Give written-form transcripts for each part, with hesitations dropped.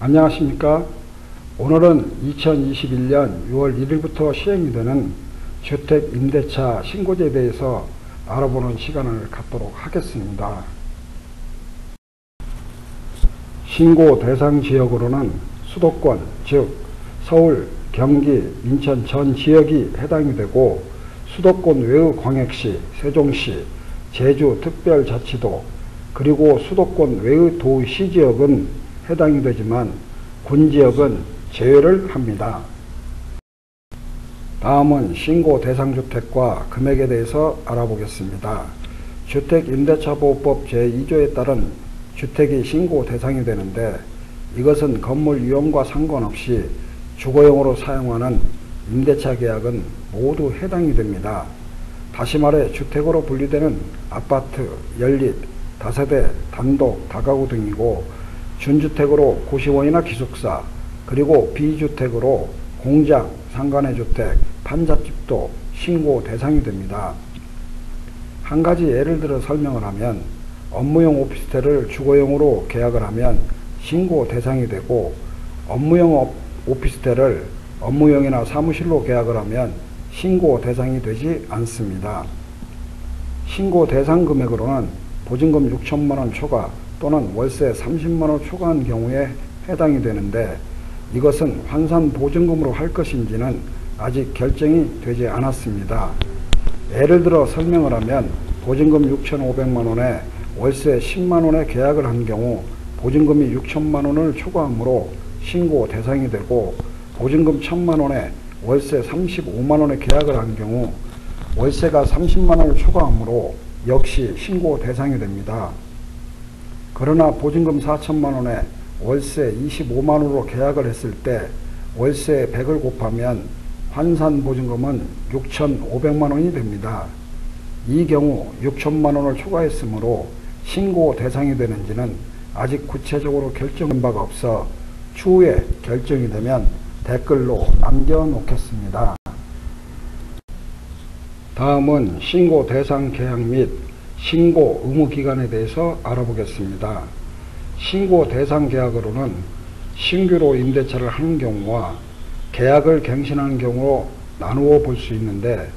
안녕하십니까. 오늘은 2021년 6월 1일부터 시행이 되는 주택임대차 신고제에 대해서 알아보는 시간을 갖도록 하겠습니다. 신고 대상 지역으로는 수도권, 즉 서울, 경기, 인천 전 지역이 해당이 되고, 수도권 외의 광역시, 세종시, 제주특별자치도, 그리고 수도권 외의 도시지역은 해당이 되지만 군지역은 제외를 합니다. 다음은 신고 대상 주택과 금액에 대해서 알아보겠습니다. 주택임대차보호법 제2조에 따른 주택이 신고 대상이 되는데, 이것은 건물 유형과 상관없이 주거용으로 사용하는 임대차 계약은 모두 해당이 됩니다. 다시 말해 주택으로 분류되는 아파트, 연립, 다세대, 단독, 다가구 등이고, 준주택으로 고시원이나 기숙사, 그리고 비주택으로 공장, 상가내 주택, 판잣집도 신고 대상이 됩니다. 한 가지 예를 들어 설명을 하면, 업무용 오피스텔을 주거용으로 계약을 하면 신고 대상이 되고, 업무용 오피스텔을 업무용이나 사무실로 계약을 하면 신고 대상이 되지 않습니다. 신고 대상 금액으로는 보증금 6천만원 초과 또는 월세 30만원 초과한 경우에 해당이 되는데, 이것은 환산 보증금으로 할 것인지는 아직 결정이 되지 않았습니다. 예를 들어 설명을 하면, 보증금 6,500만원에 월세 10만원에 계약을 한 경우 보증금이 6천만원을 초과하므로 신고 대상이 되고, 보증금 1,000만원에 월세 35만원에 계약을 한 경우 월세가 30만원을 초과하므로 역시 신고 대상이 됩니다. 그러나 보증금 4천만원에 월세 25만원으로 계약을 했을 때 월세 100을 곱하면 환산 보증금은 6,500만원이 됩니다. 이 경우 6천만원을 초과했으므로 신고 대상이 되는지는 아직 구체적으로 결정된 바가 없어 추후에 결정이 되면 댓글로 남겨놓겠습니다. 다음은 신고 대상 계약 및 신고 의무 기간에 대해서 알아보겠습니다. 신고 대상 계약으로는 신규로 임대차를 하는 경우와 계약을 갱신하는 경우로 나누어 볼 수 있는데,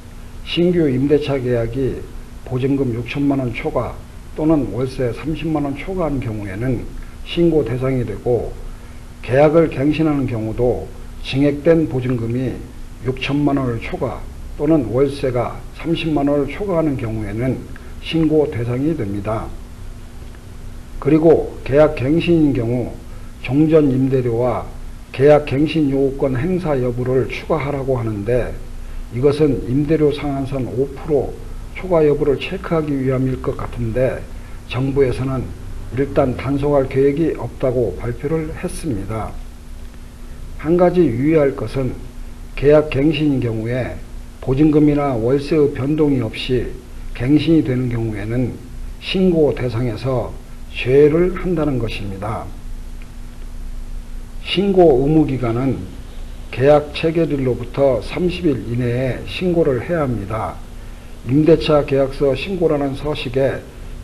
신규 임대차 계약이 보증금 6천만원 초과 또는 월세 30만원 초과한 경우에는 신고 대상이 되고, 계약을 갱신하는 경우도 증액된 보증금이 6천만원을 초과 또는 월세가 30만원을 초과하는 경우에는 신고 대상이 됩니다. 그리고 계약 갱신인 경우 종전 임대료와 계약 갱신 요구권 행사 여부를 추가하라고 하는데, 이것은 임대료 상한선 5% 초과 여부를 체크하기 위함일 것 같은데, 정부에서는 일단 단속할 계획이 없다고 발표를 했습니다. 한 가지 유의할 것은, 계약 갱신인 경우에 보증금이나 월세의 변동이 없이 갱신이 되는 경우에는 신고 대상에서 제외를 한다는 것입니다. 신고 의무기간은 계약 체결일로부터 30일 이내에 신고를 해야 합니다. 임대차 계약서 신고라는 서식에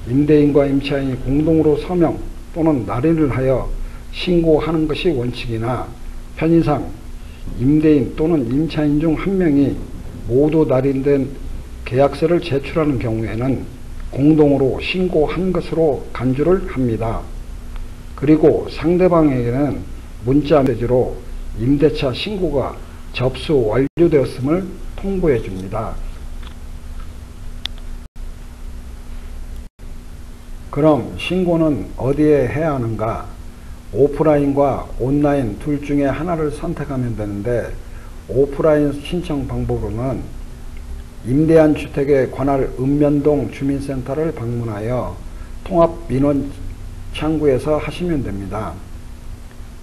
임대인과 임차인이 공동으로 서명 또는 날인을 하여 신고하는 것이 원칙이나, 편의상 임대인 또는 임차인 중 한 명이 모두 날인된 계약서를 제출하는 경우에는 공동으로 신고한 것으로 간주를 합니다. 그리고 상대방에게는 문자 메시지로 임대차 신고가 접수 완료되었음을 통보해 줍니다. 그럼 신고는 어디에 해야 하는가? 오프라인과 온라인 둘 중에 하나를 선택하면 되는데, 오프라인 신청 방법으로는 임대한 주택에 관할 읍면동 주민센터를 방문하여 통합민원 창구에서 하시면 됩니다.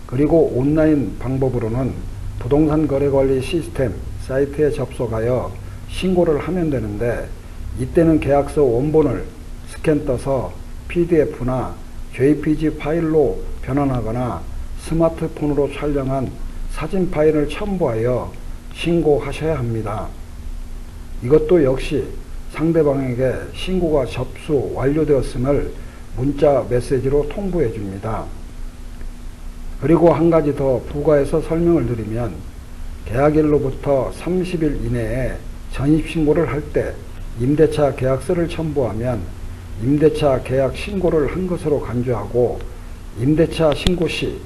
그리고 온라인 방법으로는 부동산 거래관리 시스템 사이트에 접속하여 신고를 하면 되는데, 이때는 계약서 원본을 스캔 떠서 PDF나 JPG 파일로 변환하거나 스마트폰으로 촬영한 사진 파일을 첨부하여 신고하셔야 합니다. 이것도 역시 상대방에게 신고가 접수 완료되었음을 문자 메시지로 통보해 줍니다. 그리고 한 가지 더 부가해서 설명을 드리면 계약일로부터 30일 이내에 전입신고를 할 때 임대차 계약서를 첨부하면 임대차 계약 신고를 한 것으로 간주하고 임대차 신고 시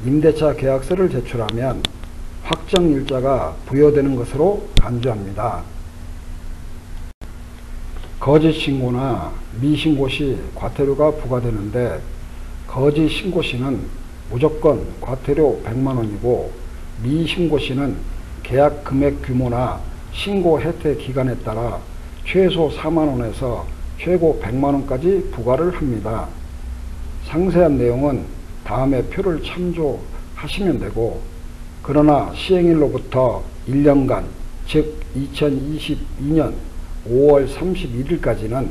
임대차 계약서를 제출하면 확정일자가 부여되는 것으로 간주합니다. 거짓신고나 미신고 시 과태료가 부과되는데 거짓신고 시는 무조건 과태료 100만원이고 미신고 시는 계약 금액 규모나 신고 혜택 기간에 따라 최소 4만원에서 최고 100만원까지 부과를 합니다. 상세한 내용은 다음에 표를 참조하시면 되고, 그러나 시행일로부터 1년간 즉 2022년 5월 31일까지는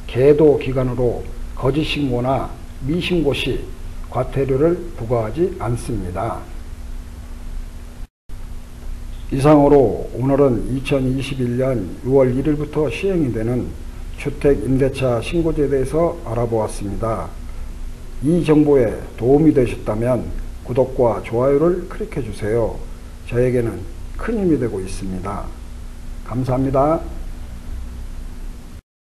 계도 기간으로 거짓신고나 미신고 시 과태료를 부과하지 않습니다. 이상으로 오늘은 2021년 6월 1일부터 시행이 되는 주택임대차 신고제에 대해서 알아보았습니다. 이 정보에 도움이 되셨다면 구독과 좋아요를 클릭해 주세요. 저에게는 큰 힘이 되고 있습니다. 감사합니다.